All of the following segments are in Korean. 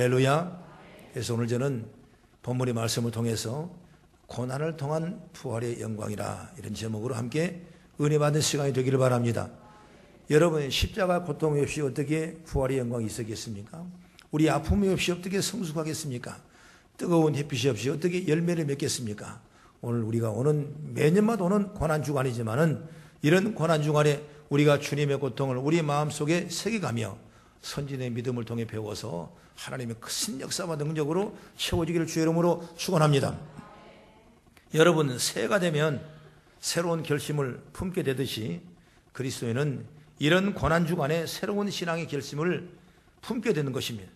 할렐루야. 그래서 오늘 저는 본문의 말씀을 통해서 고난을 통한 부활의 영광이라 이런 제목으로 함께 은혜 받는 시간이 되기를 바랍니다. 여러분, 십자가 고통 없이 어떻게 부활의 영광이 있었겠습니까? 우리 아픔이 없이 어떻게 성숙하겠습니까? 뜨거운 햇빛이 없이 어떻게 열매를 맺겠습니까? 오늘 우리가 오는 매년마다 오는 고난주간이지만은 이런 고난주간에 우리가 주님의 고통을 우리 마음속에 새겨가며 선진의 믿음을 통해 배워서 하나님의 큰 역사와 능력으로 채워지기를 주의 이름으로 축원합니다. 여러분, 새해가 되면 새로운 결심을 품게 되듯이 그리스도인은 이런 고난주간에 새로운 신앙의 결심을 품게 되는 것입니다.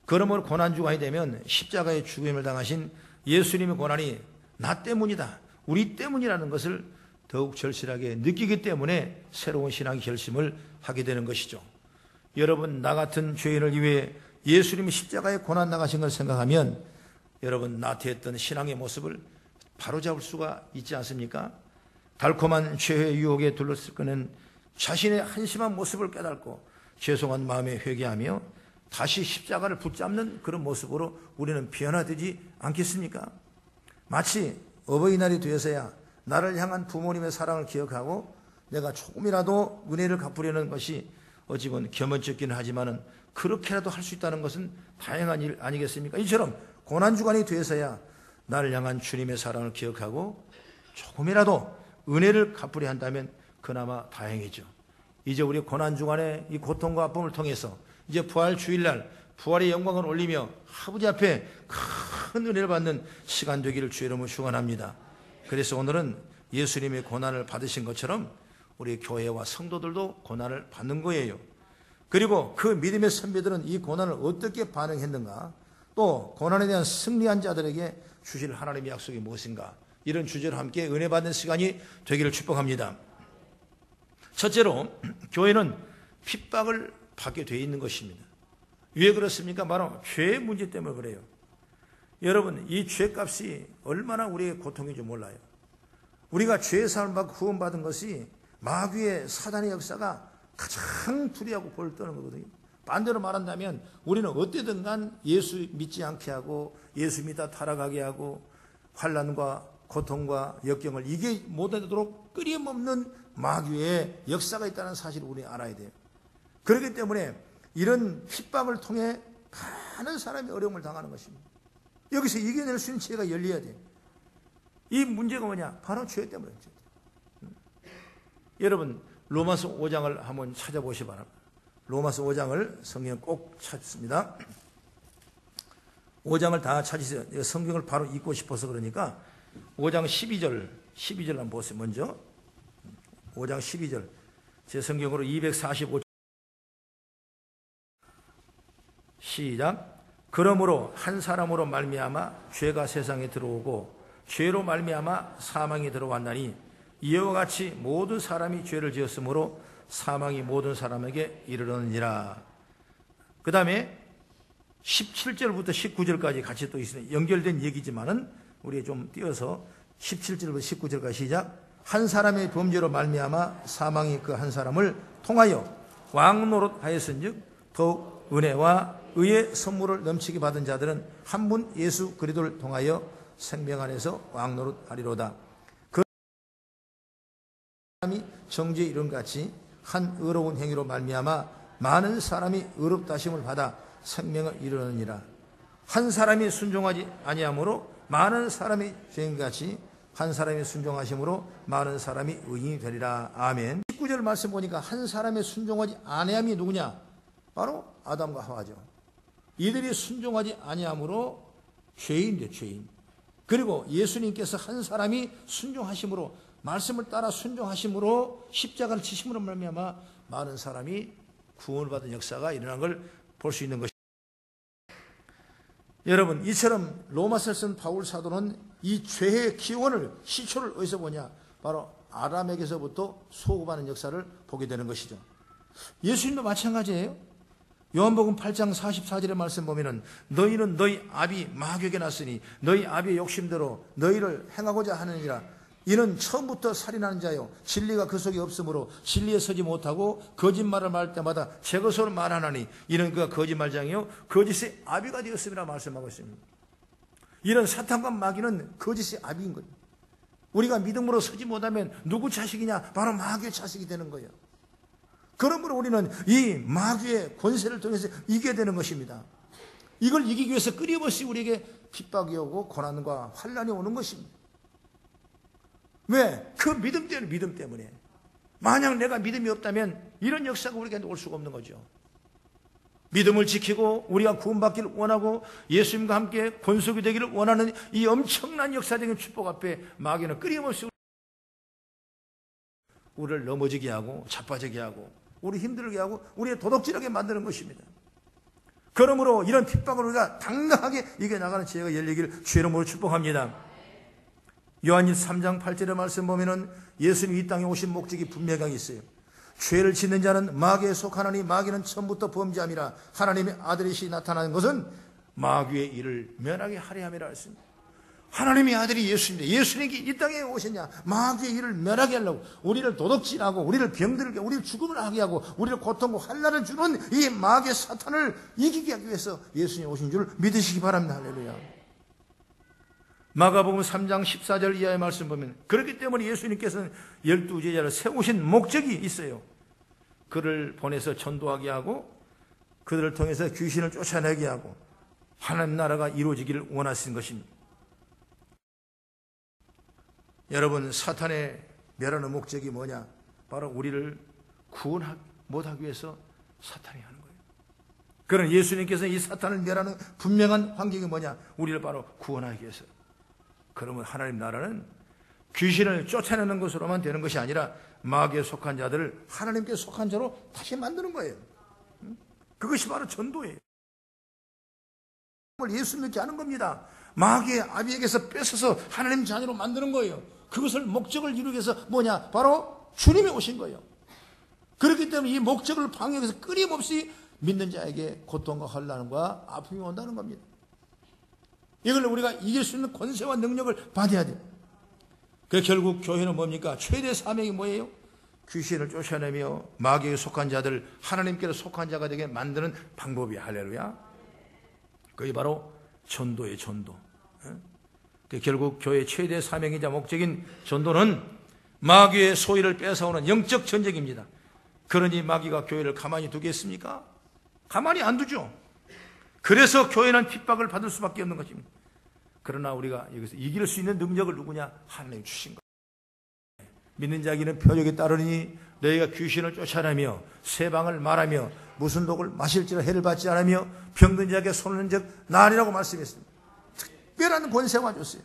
그러므로 고난주간이 되면 십자가의 죽음을 당하신 예수님의 고난이 나 때문이다, 우리 때문이라는 것을 더욱 절실하게 느끼기 때문에 새로운 신앙의 결심을 하게 되는 것이죠. 여러분, 나 같은 죄인을 위해 예수님이 십자가에 고난 당하신 걸 생각하면 여러분, 나태했던 신앙의 모습을 바로잡을 수가 있지 않습니까? 달콤한 죄의 유혹에 둘러쓰는 자신의 한심한 모습을 깨닫고 죄송한 마음에 회개하며 다시 십자가를 붙잡는 그런 모습으로 우리는 변화되지 않겠습니까? 마치 어버이날이 되어서야 나를 향한 부모님의 사랑을 기억하고 내가 조금이라도 은혜를 갚으려는 것이 어찌건 겸언쩍기는 하지만은 그렇게라도 할 수 있다는 것은 다행한 일 아니겠습니까? 이처럼 고난주간이 되어서야 나를 향한 주님의 사랑을 기억하고 조금이라도 은혜를 갚으려 한다면 그나마 다행이죠. 이제 우리 고난주간의 이 고통과 아픔을 통해서 이제 부활 주일날 부활의 영광을 올리며 아버지 앞에 큰 은혜를 받는 시간 되기를 주의 이름으로 축원합니다. 그래서 오늘은 예수님의 고난을 받으신 것처럼 우리 교회와 성도들도 고난을 받는 거예요. 그리고 그 믿음의 선배들은 이 고난을 어떻게 반응했는가, 또 고난에 대한 승리한 자들에게 주실 하나님의 약속이 무엇인가, 이런 주제로 함께 은혜 받는 시간이 되기를 축복합니다. 첫째로 교회는 핍박을 받게 되어 있는 것입니다. 왜 그렇습니까? 바로 죄의 문제 때문에 그래요. 여러분, 이 죄값이 얼마나 우리의 고통인지 몰라요. 우리가 죄의 사함을 받고 구원받은 것이 마귀의 사단의 역사가 가장 두려워하고 벌 떠는 거거든요. 반대로 말한다면 우리는 어때든 간 예수 믿지 않게 하고 예수 믿다 타락하게 하고 환난과 고통과 역경을 이게 못하도록 끊임없는 마귀의 역사가 있다는 사실을 우리는 알아야 돼요. 그렇기 때문에 이런 핍박을 통해 많은 사람이 어려움을 당하는 것입니다. 여기서 이겨낼 수 있는 지혜가 열려야 돼요. 이 문제가 뭐냐? 바로 죄 때문에. 여러분, 로마서 5장을 한번 찾아보시 바랍니다. 로마서 5장을 성경 꼭 찾습니다. 5장을 다 찾으세요. 성경을 바로 읽고 싶어서 그러니까 5장 12절 한번 보세요. 먼저 5장 12절 제 성경으로 245 시작. 그러므로 한 사람으로 말미암아 죄가 세상에 들어오고 죄로 말미암아 사망이 들어왔나니 이와 같이 모든 사람이 죄를 지었으므로 사망이 모든 사람에게 이르렀느니라. 그 다음에 17절부터 19절까지 같이 또 있으니 연결된 얘기지만은 우리 좀 띄어서 17절부터 19절까지 시작. 한 사람의 범죄로 말미암아 사망이 그 한 사람을 통하여 왕노릇하였은즉 더욱 은혜와 의의 선물을 넘치게 받은 자들은 한 분 예수 그리스도를 통하여 생명 안에서 왕노릇하리로다. 그 사람이 정죄에 이룬 같이 한 의로운 행위로 말미암아 많은 사람이 의롭다 하심을 받아 생명을 이루느니라. 한 사람이 순종하지 아니하므로 많은 사람이 죄인같이 한 사람이 순종하심으로 많은 사람이 의인이 되리라. 아멘. 19절 말씀 보니까 한 사람이 순종하지 아니함이 누구냐? 바로 아담과 하와죠. 이들이 순종하지 아니함으로 죄인이죠, 죄인. 그리고 예수님께서 한 사람이 순종하심으로, 말씀을 따라 순종하심으로, 십자가를 지심으로 말미암아 많은 사람이 구원을 받은 역사가 일어난 걸 볼 수 있는 것입니다. 여러분, 이처럼 로마서를 쓴 바울 사도는 이 죄의 기원을, 시초를 어디서 보냐? 바로 아담에게서부터 소급하는 역사를 보게 되는 것이죠. 예수님도 마찬가지예요. 요한복음 8장 44절의 말씀 보면은 너희는 너희 아비 마귀에게 났으니 너희 아비의 욕심대로 너희를 행하고자 하느니라. 이는 처음부터 살인하는 자요 진리가 그 속에 없으므로 진리에 서지 못하고 거짓말을 말할 때마다 제 것으로 말하나니 이는 그가 거짓말장이요 거짓의 아비가 되었음이라 말씀하고 있습니다. 이런 사탄과 마귀는 거짓의 아비인 거예요. 우리가 믿음으로 서지 못하면 누구 자식이냐? 바로 마귀의 자식이 되는 거예요. 그러므로 우리는 이 마귀의 권세를 통해서 이겨야 되는 것입니다. 이걸 이기기 위해서 끊임없이 우리에게 핍박이 오고 고난과 환난이 오는 것입니다. 왜? 그 믿음 때문에. 만약 내가 믿음이 없다면 이런 역사가 우리에게 올 수가 없는 거죠. 믿음을 지키고 우리가 구원받기를 원하고 예수님과 함께 권속이 되기를 원하는 이 엄청난 역사적인 축복 앞에 마귀는 끊임없이 우리를 넘어지게 하고 자빠지게 하고 우리 힘들게 하고 우리의 도둑질하게 만드는 것입니다. 그러므로 이런 핍박을 우리가 당당하게 이겨나가는 지혜가 열리기를 주의 이름으로 축복합니다. 요한일서 3장 8절의 말씀 보면은 예수님이 이 땅에 오신 목적이 분명하게 있어요. 죄를 짓는 자는 마귀에 속하나니 마귀는 처음부터 범죄함이라 하나님의 아들이시 나타나는 것은 마귀의 일을 면하게 하려 함이라 했습니다. 하나님의 아들이 예수님인데 예수님이 이 땅에 오셨냐? 마귀의 일을 면하게 하려고 우리를 도둑질하고 우리를 병들게 우리를 죽음을 하게 하고 우리를 고통과 환난을 주는 이 마귀의 사탄을 이기게 하기 위해서 예수님이 오신 줄 믿으시기 바랍니다. 할렐루야. 마가복음 3장 14절 이하의 말씀 보면 그렇기 때문에 예수님께서는 12제자를 세우신 목적이 있어요. 그를 보내서 전도하게 하고 그들을 통해서 귀신을 쫓아내게 하고 하나님 나라가 이루어지기를 원하신 것입니다. 여러분, 사탄의 멸하는 목적이 뭐냐? 바로 우리를 구원 못하기 위해서 사탄이 하는 거예요. 그런 예수님께서 이 사탄을 멸하는 분명한 환경이 뭐냐? 우리를 바로 구원하기 위해서. 그러면 하나님 나라는 귀신을 쫓아내는 것으로만 되는 것이 아니라 마귀에 속한 자들을 하나님께 속한 자로 다시 만드는 거예요. 그것이 바로 전도예요. 예수 믿게 하는 겁니다. 마귀의 아비에게서 뺏어서 하나님 자녀로 만드는 거예요. 그것을 목적을 이루기 위해서 뭐냐? 바로 주님이 오신 거예요. 그렇기 때문에 이 목적을 방해해서 끊임없이 믿는 자에게 고통과 환난과 아픔이 온다는 겁니다. 이걸 우리가 이길 수 있는 권세와 능력을 받아야 돼요. 그 결국 교회는 뭡니까? 최대 사명이 뭐예요? 귀신을 쫓아내며 마귀에 속한 자들 하나님께로 속한 자가 되게 만드는 방법이야. 할렐루야. 그게 바로 전도예요. 전도. 결국 교회의 최대 사명이자 목적인 전도는 마귀의 소유를 뺏어오는 영적 전쟁입니다. 그러니 마귀가 교회를 가만히 두겠습니까? 가만히 안 두죠. 그래서 교회는 핍박을 받을 수밖에 없는 것입니다. 그러나 우리가 여기서 이길 수 있는 능력을 누구냐? 하나님 주신 거예요. 믿는 자에게는 표적이 따르니 너희가 귀신을 쫓아내며 세방을 말하며 무슨 독을 마실지라 해를 받지 않으며 병든 자에게 손을 는 적 나리라고 말씀했습니다. 특별한 권세가 줬어요.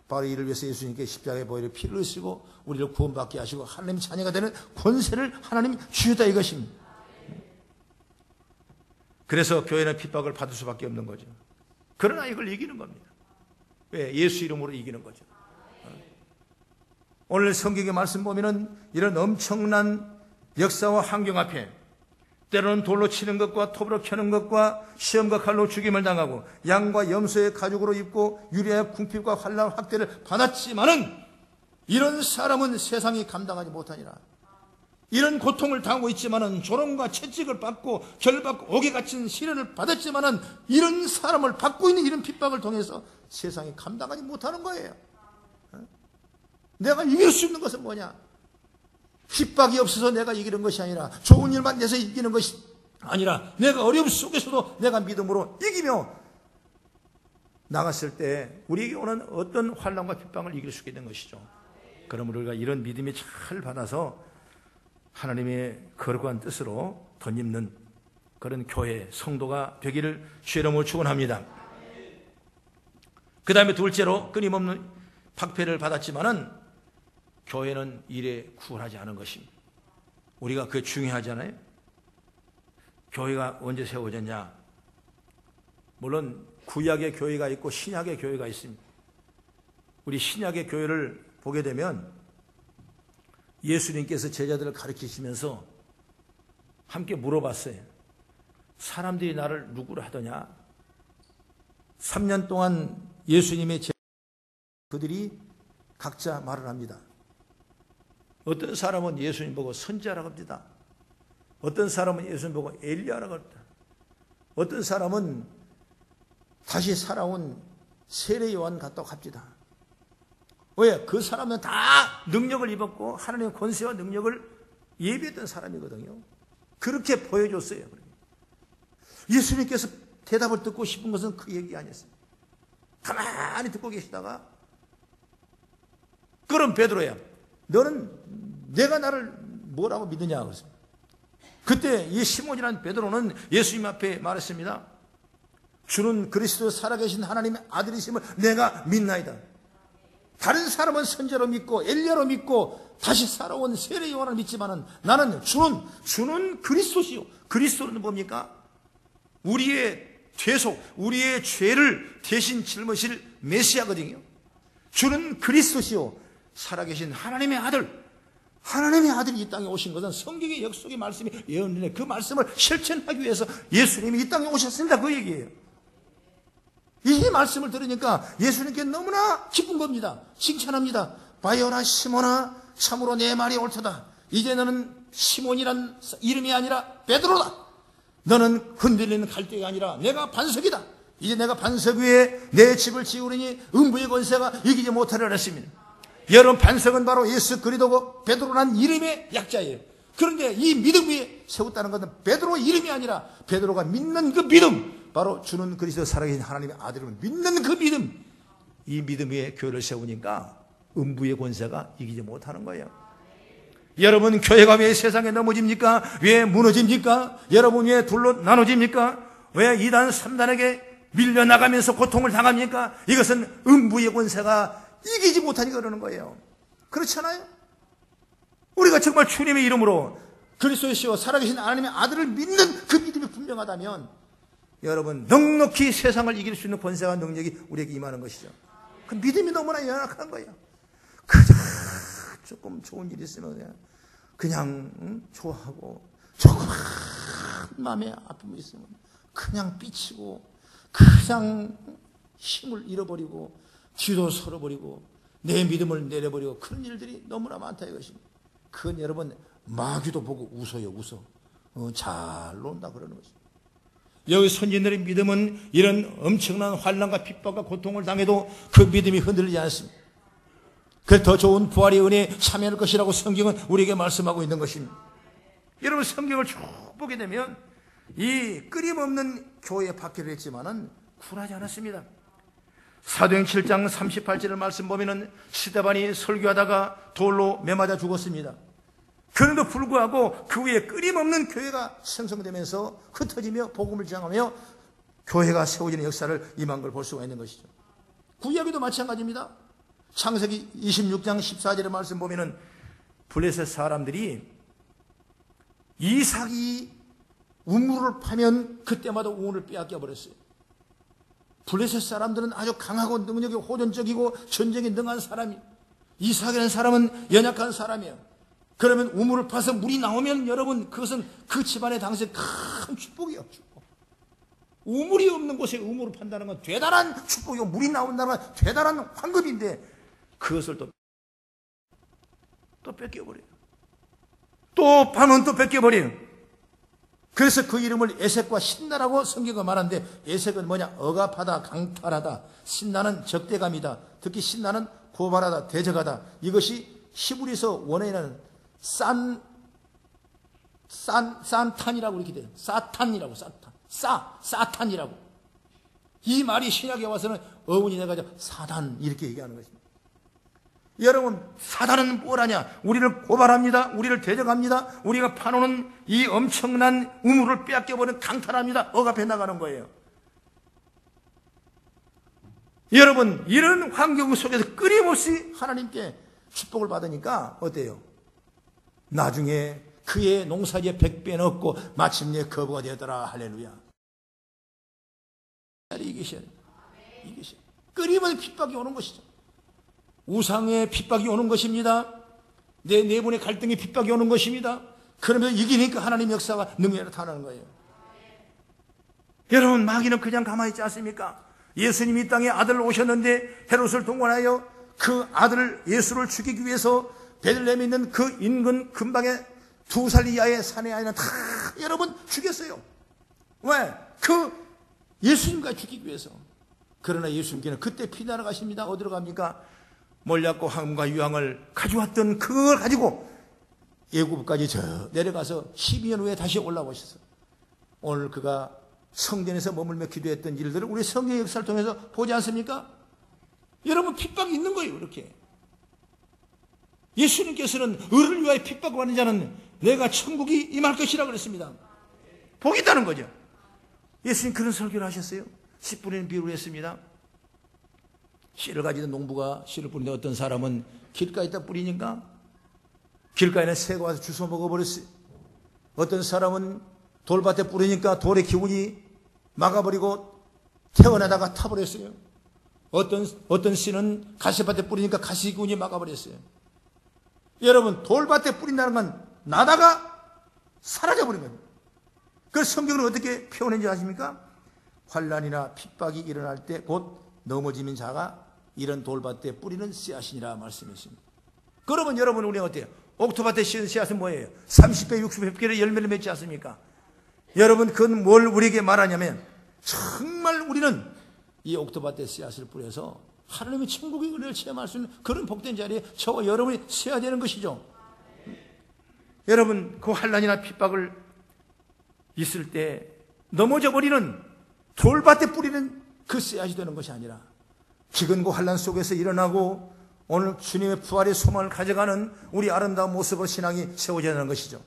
바로 이를 위해서 예수님께 십자가에 보혈의 피를 흘리시고 우리를 구원받게 하시고 하나님 자녀가 되는 권세를 하나님이 주셨다 이것입니다. 그래서 교회는 핍박을 받을 수밖에 없는 거죠. 그러나 이걸 이기는 겁니다. 왜? 예수 이름으로 이기는 거죠. 오늘 성경의 말씀 보면은 이런 엄청난 역사와 환경 앞에 때로는 돌로 치는 것과 톱으로 켜는 것과 시험과 칼로 죽임을 당하고 양과 염소의 가죽으로 입고 유리의 궁핍과 환난 학대를 받았지만은 이런 사람은 세상이 감당하지 못하니라. 이런 고통을 당하고 있지만은 조롱과 채찍을 받고 결받고 옥에 갇힌 시련을 받았지만은 이런 사람을 받고 있는 이런 핍박을 통해서 세상이 감당하지 못하는 거예요. 내가 이길 수 있는 것은 뭐냐? 핍박이 없어서 내가 이기는 것이 아니라 좋은 일만 내서 이기는 것이 아니라 내가 어려움 속에서도 내가 믿음으로 이기며 나갔을 때 우리에게 오는 어떤 환난과 핍박을 이길 수 있는 것이죠. 그러므로 우리가 이런 믿음이 잘 받아서 하나님의 거룩한 뜻으로 덧입는 그런 교회, 성도가 되기를 주의 이름으로 축원합니다. 그 다음에 둘째로 끊임없는 박해를 받았지만은 교회는 일에 구원하지 않은 것입니다. 우리가 그게 중요하잖아요. 교회가 언제 세워졌냐? 물론 구약의 교회가 있고 신약의 교회가 있습니다. 우리 신약의 교회를 보게 되면 예수님께서 제자들을 가르치시면서 함께 물어봤어요. 사람들이 나를 누구로 하더냐? 3년 동안 예수님의 그들이 각자 말을 합니다. 어떤 사람은 예수님 보고 선지자라고 합니다. 어떤 사람은 예수님 보고 엘리야라고 합니다. 어떤 사람은 다시 살아온 세례 요한 같다고 합니다. 왜? 그 사람은 다 능력을 입었고 하나님의 권세와 능력을 예비했던 사람이거든요. 그렇게 보여줬어요. 예수님께서 대답을 듣고 싶은 것은 그 얘기 아니었어요. 가만히 듣고 계시다가 그럼 베드로야, 너는 내가 나를 뭐라고 믿느냐 그랬습니다. 그때 이 시몬이라는 베드로는 예수님 앞에 말했습니다. 주는 그리스도 살아계신 하나님의 아들이심을 내가 믿나이다. 다른 사람은 선지자로 믿고 엘리야로 믿고 다시 살아온 세례 요한을 믿지만은 나는 주는 그리스도시요. 그리스도는 뭡니까? 우리의 죄속, 우리의 죄를 대신 짊으실 메시아거든요. 주는 그리스도시요. 살아계신 하나님의 아들. 하나님의 아들이 이 땅에 오신 것은 성경의 약속의 말씀이 예언되는 그 말씀을 실천하기 위해서 예수님이 이 땅에 오셨습니다. 그 얘기예요. 이 말씀을 들으니까 예수님께 너무나 기쁜 겁니다. 칭찬합니다. 바요라 시몬아, 참으로 내 말이 옳다. 이제 너는 시몬이란 이름이 아니라 베드로다. 너는 흔들리는 갈대가 아니라 내가 반석이다. 이제 내가 반석 위에 내 집을 지으리니 음부의 권세가 이기지 못하리라 했습니다. 여러분, 반석은 바로 예수 그리스도고 베드로라는 이름의 약자예요. 그런데 이 믿음 위에 세웠다는 것은 베드로 이름이 아니라 베드로가 믿는 그 믿음, 바로 주는 그리스도 살아계신 하나님의 아들을 믿는 그 믿음, 이 믿음 위에 교회를 세우니까 음부의 권세가 이기지 못하는 거예요. 여러분, 교회가 왜 세상에 넘어집니까? 왜 무너집니까? 여러분, 왜 둘로 나눠집니까? 왜 2단 3단에게 밀려나가면서 고통을 당합니까? 이것은 음부의 권세가 이기지 못하니까 그러는 거예요. 그렇잖아요? 우리가 정말 주님의 이름으로 그리스도의 시와 살아계신 하나님의 아들을 믿는 그 믿음이 분명하다면 여러분, 넉넉히 세상을 이길 수 있는 권세와 능력이 우리에게 임하는 것이죠. 그 믿음이 너무나 연약한 거예요. 그저 조금 좋은 일이 있으면 그냥 좋아하고, 조금 마음에 아픔이 있으면 그냥 삐치고, 그냥 힘을 잃어버리고 뒤로 서러버리고 내 믿음을 내려버리고, 그런 일들이 너무나 많다 이것입니다. 그건 여러분, 마귀도 보고 웃어요. 잘 논다 그러는 것입니다. 여기 선진들의 믿음은 이런 엄청난 환난과 핍박과 고통을 당해도 그 믿음이 흔들리지 않습니다. 그래서 더 좋은 부활의 은혜에 참여할 것이라고 성경은 우리에게 말씀하고 있는 것입니다. 여러분, 성경을 쭉 보게 되면 이 끊임없는 교회에 박해를 했지만은 굴하지 않았습니다. 사도행 7장 38절의 말씀 보면은 스데반이 설교하다가 돌로 매맞아 죽었습니다. 그런데도 불구하고 그 위에 끊임없는 교회가 생성되면서 흩어지며 복음을 전하며 교회가 세워지는 역사를 임한 걸 볼 수가 있는 것이죠. 구약에도 마찬가지입니다. 창세기 26장 14절의 말씀 보면은 블레셋 사람들이 이삭이 우물을 파면 그때마다 우물을 빼앗겨 버렸어요. 블레셋 사람들은 아주 강하고 능력이 호전적이고 전쟁에 능한 사람이, 이삭이라는 사람은 연약한 사람이에요. 그러면 우물을 파서 물이 나오면 여러분, 그것은 그 집안의 당시에 큰 축복이에요. 축복. 우물이 없는 곳에 우물을 판다는 건 대단한 축복이고, 물이 나온다는 건 대단한 황금인데 그것을 또 뺏겨버려요. 또 파면 또 뺏겨버려요. 그래서 그 이름을 에색과 신나라고 성경가 말하는데, 에색은 뭐냐? 억압하다, 강탈하다. 신나는 적대감이다. 특히 신나는 고발하다, 대적하다. 이것이 히브리서 원어에는 산탄이라고 이렇게 돼요. 사탄이라고, 사탄이라고. 이 말이 신약에 와서는 어원이 돼가지고 사단 이렇게 얘기하는 것입니다. 여러분, 사단은 뭘 하냐? 우리를 고발합니다. 우리를 대적합니다. 우리가 파놓는 이 엄청난 우물을 빼앗겨버리는, 강탈합니다. 억압해 나가는 거예요. 여러분, 이런 환경 속에서 끊임없이 하나님께 축복을 받으니까 어때요? 나중에 그의 농사지에 100배는 얻고 마침내 거부가 되더라. 할렐루야. 이것이야. 끊임없이 핍박이 오는 것이죠. 우상의 핍박이 오는 것입니다. 내 내분의 갈등의 핍박이 오는 것입니다. 그러면 이기니까 하나님 역사가 능력이 나타나는 거예요. 여러분, 마귀는 그냥 가만히 있지 않습니까? 예수님이 이 땅에 아들을 오셨는데 헤롯을 동원하여 그 아들 예수를 죽이기 위해서 베들레헴에 있는 그 인근 근방에 2살 이하의 사내 아이는 다 여러분 죽였어요. 왜? 그 예수님과 죽이기 위해서. 그러나 예수님께는 그때 피난을 가십니다. 어디로 갑니까? 몰약과 황금과 유황을 가져왔던 그걸 가지고 애굽까지 저 내려가서 12년 후에 다시 올라오셨어요. 오늘 그가 성전에서 머물며 기도했던 일들을 우리 성경의 역사를 통해서 보지 않습니까? 여러분 핍박이 있는 거예요. 이렇게 예수님께서는 의를 위하여 핍박받는 자는 내가 천국이 임할 것이라 그랬습니다. 복이 있다는 거죠. 예수님 그런 설교를 하셨어요. 씨 뿌리는 비유를 했습니다. 씨를 가지던 농부가 씨를 뿌리는데 어떤 사람은 길가에다 뿌리니까 길가에는 새가 와서 주워 먹어버렸어요. 어떤 사람은 돌밭에 뿌리니까 돌의 기운이 막아버리고 태어나다가 타버렸어요. 어떤 씨는 가시밭에 뿌리니까 가시 기운이 막아버렸어요. 여러분 돌밭에 뿌린다는 건 나다가 사라져버린 겁니다. 그래서 성경은 어떻게 표현했는지 아십니까? 환난이나 핍박이 일어날 때 곧 넘어지는 자가 이런 돌밭에 뿌리는 씨앗이니라 말씀했습니다. 그러면 여러분 우리는 어때요? 옥토밭에 씌운 씨앗은 뭐예요? 30배, 60배 열매를 맺지 않습니까? 여러분 그건 뭘 우리에게 말하냐면 정말 우리는 이 옥토밭에 씨앗을 뿌려서 하나님의 천국의 은혜를 체험할 수 있는 그런 복된 자리에 저와 여러분이 서야 되는 것이죠. 여러분 그 환난이나 핍박을 있을 때 넘어져 버리는 돌밭에 뿌리는 그 씨앗이 되는 것이 아니라 기근고 환난 속에서 일어나고 오늘 주님의 부활의 소망을 가져가는 우리 아름다운 모습으로 신앙이 세워져야 하는 것이죠.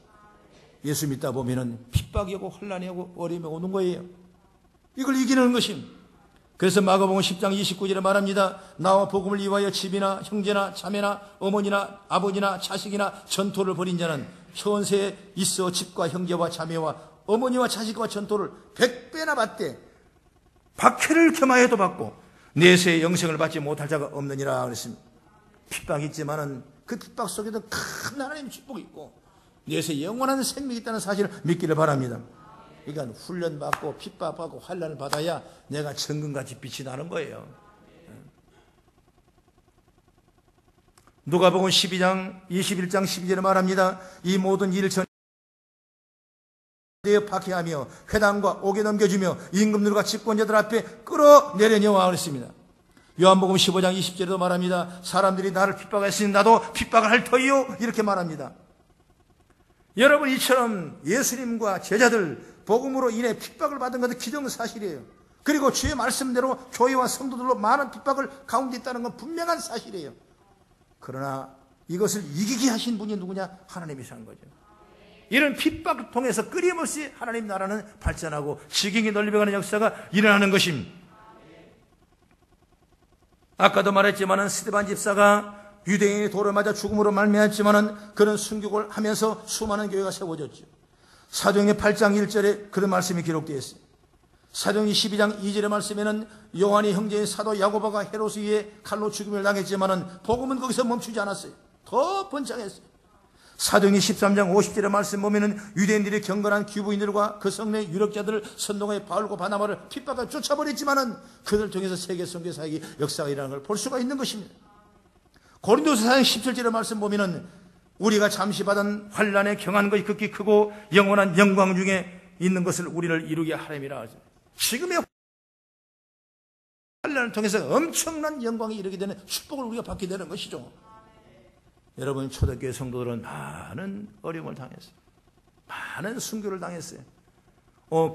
예수 믿다 보면은 핍박이 오고 환난이 오고 어려움이 오는 거예요. 이걸 이기는 것입니다. 그래서 마가복음 10장 29절에 말합니다. 나와 복음을 위하여 집이나 형제나 자매나 어머니나 아버지나 자식이나 전토를 벌인 자는 현세에 있어 집과 형제와 자매와 어머니와 자식과 전토를 100배나 받되 박해를 겸하여도 받고 내세의 영생을 받지 못할 자가 없느니라 그랬습니다. 핍박이 있지만은 그 핍박 속에도 큰 하나님의 축복이 있고 내세 영원한 생명이 있다는 사실을 믿기를 바랍니다. 그러니까 훈련받고 핍박받고 환난을 받아야 내가 정금같이 빛이 나는 거예요. 누가복음 12장 21장 12절에 말합니다. 이 모든 일을 전 되어 박해하며 회당과 옥에 넘겨주며 임금들과 집권자들 앞에 끌어내려냐와 그랬습니다. 요한복음 15장 20절에도 말합니다. 사람들이 나를 핍박했으니 나도 핍박을 할 터이요 이렇게 말합니다. 여러분 이처럼 예수님과 제자들 복음으로 인해 핍박을 받은 것은 기정사실이에요. 그리고 주의 말씀대로 교회와 성도들로 많은 핍박을 가운데 있다는 건 분명한 사실이에요. 그러나 이것을 이기게 하신 분이 누구냐? 하나님이시라는 거죠. 이런 핍박을 통해서 끊임없이 하나님 나라는 발전하고 지경이 넓어가는 역사가 일어나는 것입니다. 아까도 말했지만은 스데반 집사가 유대인이 돌을 맞아 죽음으로 말미암았지만은 그런 순교를 하면서 수많은 교회가 세워졌죠. 사도행전 8장 1절에 그런 말씀이 기록되어 있어요. 사도행전 12장 2절의 말씀에는 요한의 형제인 사도 야고보가 헤로스에 칼로 죽임을 당했지만은 복음은 거기서 멈추지 않았어요. 더 번창했어요. 사도행전 13장 50절의 말씀 보면은 유대인들이 경건한 귀부인들과 그 성내 유력자들을 선동해 바울과 바나바를 핍박하여 쫓아버렸지만은 그들을 통해서 세계 선교 사역의 역사가 일어나는 걸 볼 수가 있는 것입니다. 고린도서 4장 17절의 말씀 보면은 우리가 잠시 받은 환난에 경한 것이 극히 크고 영원한 영광 중에 있는 것을 우리를 이루게 하람이라 하죠. 지금의 환난을 통해서 엄청난 영광이 이르게 되는 축복을 우리가 받게 되는 것이죠. 여러분 초대교회 성도들은 많은 어려움을 당했어요. 많은 순교를 당했어요.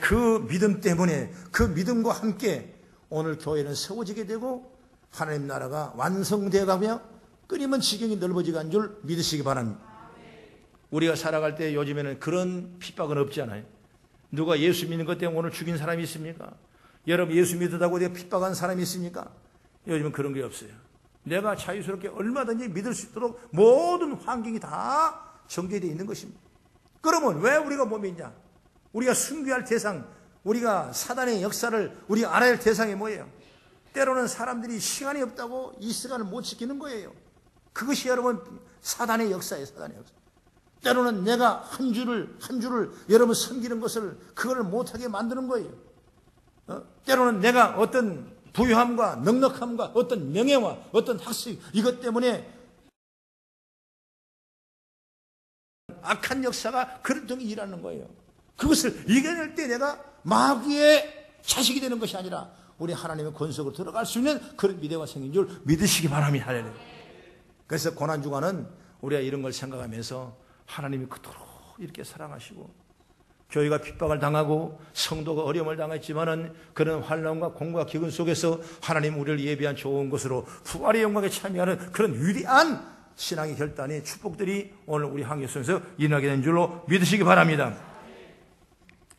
그 믿음 때문에 그 믿음과 함께 오늘 교회는 세워지게 되고 하나님 나라가 완성되어 가며 끊임은 지경이 넓어지는 줄 믿으시기 바랍니다. 우리가 살아갈 때 요즘에는 그런 핍박은 없잖아요. 누가 예수 믿는 것 때문에 오늘 죽인 사람이 있습니까? 여러분 예수 믿었다고 내가 핍박한 사람이 있습니까? 요즘은 그런 게 없어요. 내가 자유스럽게 얼마든지 믿을 수 있도록 모든 환경이 다 전개되어 있는 것입니다. 그러면 왜 우리가 못 믿냐? 우리가 순교할 대상, 우리가 사단의 역사를 우리가 알아야 할 대상이 뭐예요? 때로는 사람들이 시간이 없다고 이 시간을 못 지키는 거예요. 그것이 여러분 사단의 역사예요. 사단의 역사. 때로는 내가 한 주를 여러분 섬기는 것을 그걸 못하게 만드는 거예요. 때로는 내가 어떤 부유함과 넉넉함과 어떤 명예와 어떤 학식 이것 때문에 악한 역사가 그런 등이 일하는 거예요. 그것을 이겨낼 때 내가 마귀의 자식이 되는 것이 아니라 우리 하나님의 권속으로 들어갈 수 있는 그런 미래가 생긴 줄 믿으시기 바랍니다. 그래서 고난주간은 우리가 이런 걸 생각하면서 하나님이 그토록 이렇게 사랑하시고 교회가 핍박을 당하고 성도가 어려움을 당했지만은 그런 환난과 공과 기근 속에서 하나님 우리를 예비한 좋은 것으로 부활의 영광에 참여하는 그런 위대한 신앙의 결단이 축복들이 오늘 우리 한교성에서 일어나게 된 줄로 믿으시기 바랍니다.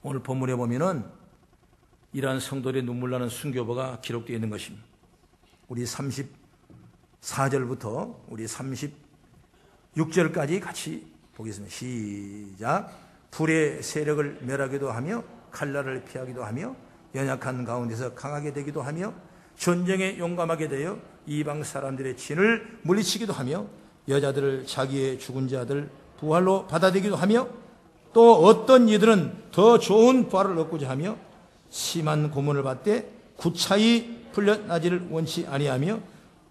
오늘 본문에 보면은 이러한 성도들의 눈물 나는 순교보가 기록되어 있는 것입니다. 우리 34절부터 우리 36절까지 같이 보겠습니다. 시작. 불의 세력을 멸하기도 하며 칼날을 피하기도 하며 연약한 가운데서 강하게 되기도 하며 전쟁에 용감하게 되어 이방 사람들의 진을 물리치기도 하며 여자들을 자기의 죽은 자들 부활로 받아들이기도 하며 또 어떤 이들은 더 좋은 부활을 얻고자 하며 심한 고문을 받되 구차히 풀려나지를 원치 아니하며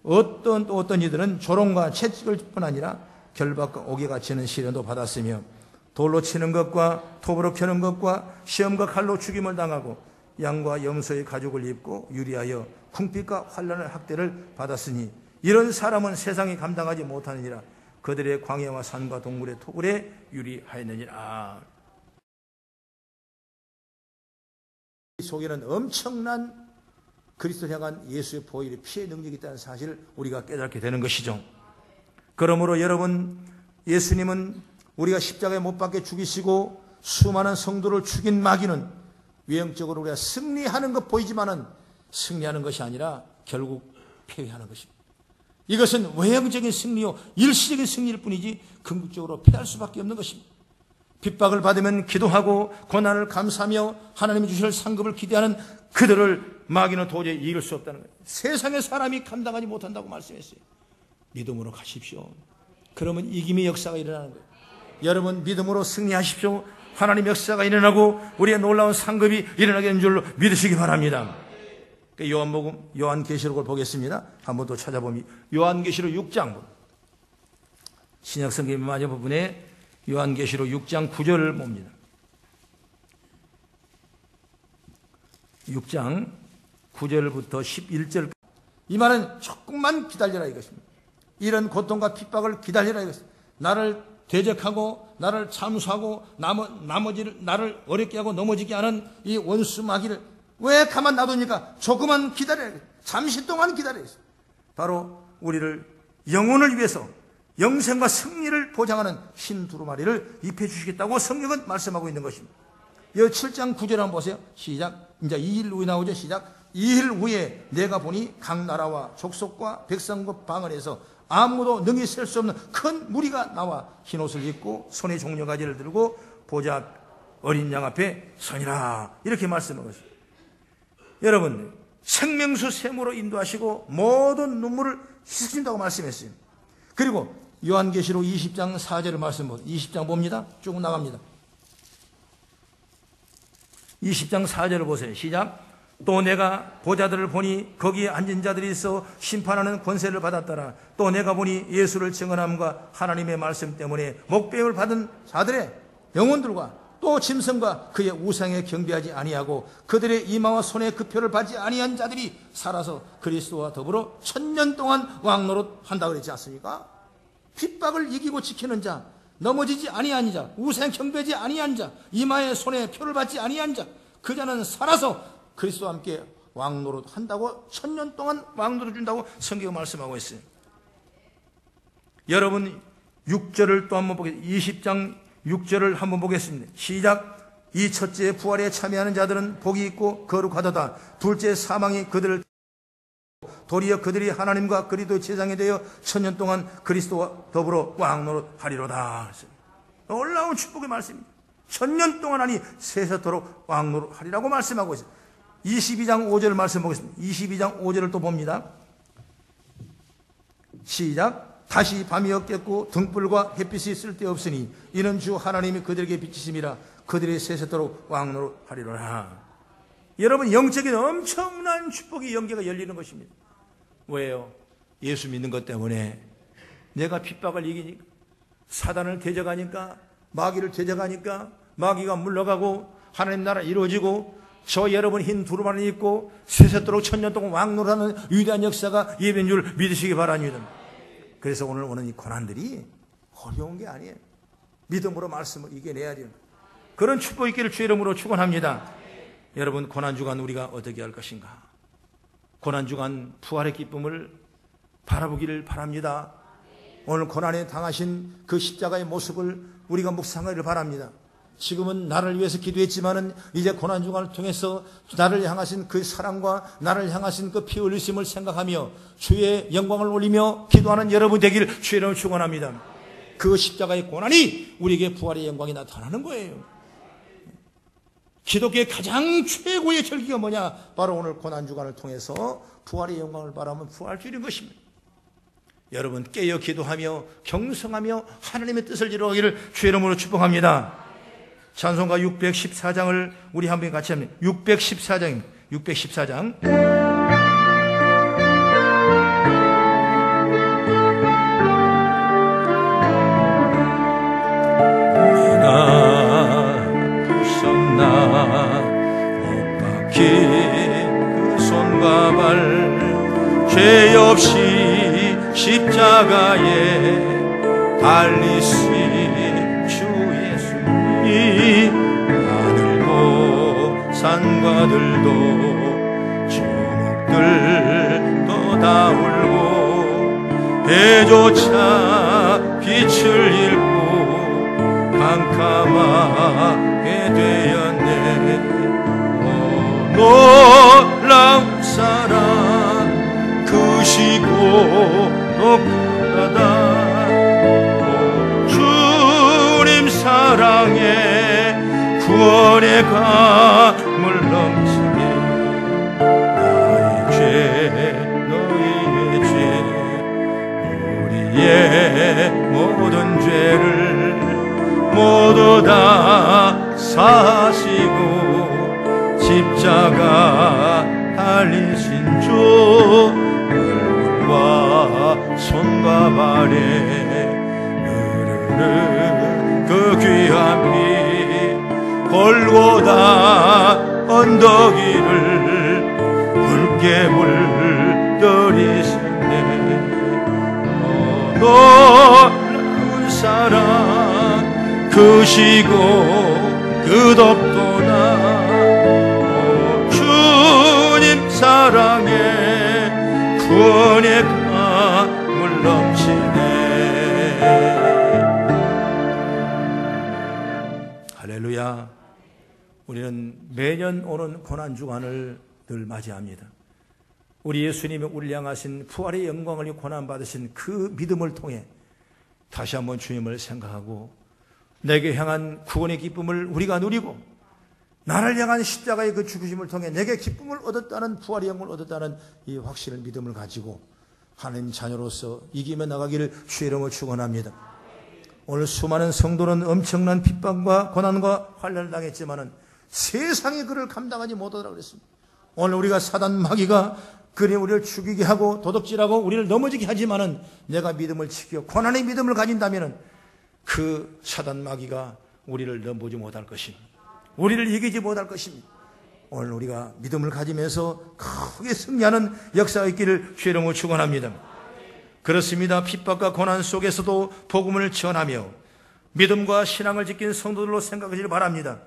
어떤 이들은 조롱과 채찍을 뿐 아니라 결박과 옥에가 치는 시련도 받았으며 돌로 치는 것과 톱으로 켜는 것과 시험과 칼로 죽임을 당하고 양과 염소의 가죽을 입고 유리하여 궁핍과 환난의 학대를 받았으니 이런 사람은 세상이 감당하지 못하느니라. 그들의 광야와 산과 동물의 토굴에 유리하였느니라. 이 속에는 엄청난 그리스도를 향한 예수의 보혈의 피의 능력이 있다는 사실을 우리가 깨닫게 되는 것이죠. 그러므로 여러분, 예수님은 우리가 십자가에 못 박혀 죽이시고 수많은 성도를 죽인 마귀는 외형적으로 우리가 승리하는 것 보이지만은 승리하는 것이 아니라 결국 패배하는 것입니다. 이것은 외형적인 승리요 일시적인 승리일 뿐이지 궁극적으로 패할 수밖에 없는 것입니다. 핍박을 받으면 기도하고 고난을 감사하며 하나님이 주실 상급을 기대하는 그들을 마귀는 도저히 이길 수 없다는 거예요. 세상의 사람이 감당하지 못한다고 말씀했어요. 믿음으로 가십시오. 그러면 이김의 역사가 일어나는 거예요. 여러분 믿음으로 승리하십시오. 하나님 역사가 일어나고 우리의 놀라운 상급이 일어나게 되는 줄로 믿으시기 바랍니다. 요한계시록을 보겠습니다. 한번 더 찾아보면 요한계시록 6장 신약성경의 마지막 부분에 요한계시록 6장 9절을 봅니다. 6장 9절부터 11절 이 말은 조금만 기다려라 이것입니다. 이런 고통과 핍박을 기다려라 이것입니다. 나를 대적하고 나를 참수하고 나머지를 나를 어렵게 하고 넘어지게 하는 이 원수 마귀를 왜 가만 놔두니까 조금만 기다려야 돼. 잠시 동안 기다려야 돼. 바로 우리를 영혼을 위해서 영생과 승리를 보장하는 흰 두루마리를 입혀 주시겠다고 성경은 말씀하고 있는 것입니다. 여기 7장 9절 한번 보세요. 시작. 이제 2일 후에 나오죠. 시작. 2일 후에 내가 보니 각 나라와 족속과 백성과 방언에서 아무도 능히 셀 수 없는 큰 무리가 나와 흰옷을 입고 손에 종려가지를 들고 보좌 어린 양 앞에 서니라. 이렇게 말씀한 것입니다. 여러분 생명수 샘으로 인도하시고 모든 눈물을 씻으신다고 말씀했어요. 그리고 요한계시록 20장 4절을 말씀합니다. 20장 봅니다. 쭉 나갑니다. 20장 4절을 보세요. 시작. 또 내가 보좌들을 보니 거기에 앉은 자들이 있어 심판하는 권세를 받았더라. 또 내가 보니 예수를 증언함과 하나님의 말씀 때문에 목배임을 받은 자들의 영혼들과 또 짐승과 그의 우상에 경배하지 아니하고 그들의 이마와 손에 그 표를 받지 아니한 자들이 살아서 그리스도와 더불어 1000년 동안 왕노릇 한다고 그랬지 않습니까? 핍박을 이기고 지키는 자, 넘어지지 아니한 자, 우상 경배하지 아니한 자, 이마에 손에 표를 받지 아니한 자, 그 자는 살아서 그리스도와 함께 왕노릇 한다고 1000년 동안 왕노릇 준다고 성경이 말씀하고 있어요. 여러분 6절을 또 한번 보겠습니다. 20장 6절을 한번 보겠습니다. 시작. 이 첫째 부활에 참여하는 자들은 복이 있고 거룩하도다. 둘째 사망이 그들을 도리어 그들이 하나님과 그리스도의 제사장이 되어 1000년 동안 그리스도와 더불어 왕노릇 하리로다. 놀라운 축복의 말씀입니다. 1000년 동안 하니 세세토록 왕노릇 하리라고 말씀하고 있어요. 22장 5절을 말씀 보겠습니다. 22장 5절을 또 봅니다. 시작. 다시 밤이 없겠고 등불과 햇빛이 쓸데없으니 이는 주 하나님이 그들에게 비치심이라 그들이 세세토록 왕노릇 하리로라. 여러분 영적인 엄청난 축복의 연계가 열리는 것입니다. 왜요? 예수 믿는 것 때문에 내가 핍박을 이기니까 사단을 대적하니까 마귀를 대적하니까 마귀가 물러가고 하나님 나라 이루어지고 저 여러분 흰 두루마리 입고 세세토록 천년 동안 왕노라는 위대한 역사가 예배인 줄 믿으시기 바랍니다. 그래서 오늘 오는 이 고난들이 어려운 게 아니에요. 믿음으로 말씀을 이겨내야 돼요. 그런 축복 있기를 주의 이름으로 축원합니다. 여러분, 고난주간 우리가 어떻게 할 것인가? 고난주간 부활의 기쁨을 바라보기를 바랍니다. 오늘 고난에 당하신 그 십자가의 모습을 우리가 묵상하기를 바랍니다. 지금은 나를 위해서 기도했지만은 이제 고난주간을 통해서 나를 향하신 그 사랑과 나를 향하신 그 피 흘리심을 생각하며 주의 영광을 올리며 기도하는 여러분 되기를 주의 이름으로 축원합니다. 그 십자가의 고난이 우리에게 부활의 영광이 나타나는 거예요. 기독교의 가장 최고의 절기가 뭐냐? 바로 오늘 고난주간을 통해서 부활의 영광을 바라보면 부활주일인 것입니다. 여러분 깨어 기도하며 경성하며 하나님의 뜻을 이루어가기를 주의 이름으로 축복합니다. 찬송가 614장을 우리 한번 같이 합니다. 614장입니다. 614장. 못 박힌 그 손과 발 죄 없이 십자가에 달리신 주 예수님 하늘도 산과 들도 주먹들도 다 울고 해조차 빛을 잃고 캄캄하게 되었네. 놀라운 사랑 크시고 높다 주님 사랑에 구원의 강물 넘치게 나의 죄 너희의 죄 우리의 모든 죄를 모두 다 사시고 십자가 달리신 주 얼굴과 손과 발에 흐르는 그 귀한 피 골고다 언덕 위를 붉게 물들이시네. 놀라운 사랑 크시고 끝없도다 주님 사랑에 구원의 강물 넘치네. 할렐루야. 우리는 매년 오는 고난주간을 늘 맞이합니다. 우리 예수님이 우리를 향하신 부활의 영광을 고난받으신 그 믿음을 통해 다시 한번 주님을 생각하고 내게 향한 구원의 기쁨을 우리가 누리고 나를 향한 십자가의 그 죽으심을 통해 내게 기쁨을 얻었다는 부활의 영광을 얻었다는 이 확신을 믿음을 가지고 하나님 자녀로서 이기며 나가기를 주의 이름으로 축원합니다. 오늘 수많은 성도는 엄청난 핍박과 고난과 환난을 당했지만은 세상이 그를 감당하지 못하더라고 그랬습니다. 오늘 우리가 사단 마귀가 그리 우리를 죽이게 하고 도둑질하고 우리를 넘어지게 하지만은 내가 믿음을 지켜 고난의 믿음을 가진다면은 그 사단 마귀가 우리를 넘보지 못할 것입니다. 우리를 이기지 못할 것입니다. 오늘 우리가 믿음을 가지면서 크게 승리하는 역사가 있기를 주의 이름으로 축원합니다. 그렇습니다. 핍박과 고난 속에서도 복음을 전하며 믿음과 신앙을 지킨 성도들로 생각하시길 바랍니다.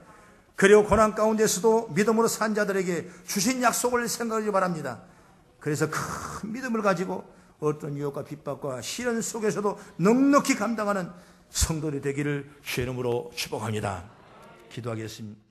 그리고 고난 가운데서도 믿음으로 산 자들에게 주신 약속을 생각하시기 바랍니다. 그래서 큰 믿음을 가지고 어떤 유혹과 핍박과 시련 속에서도 넉넉히 감당하는 성도들이 되기를 주의 이름으로 축복합니다. 기도하겠습니다.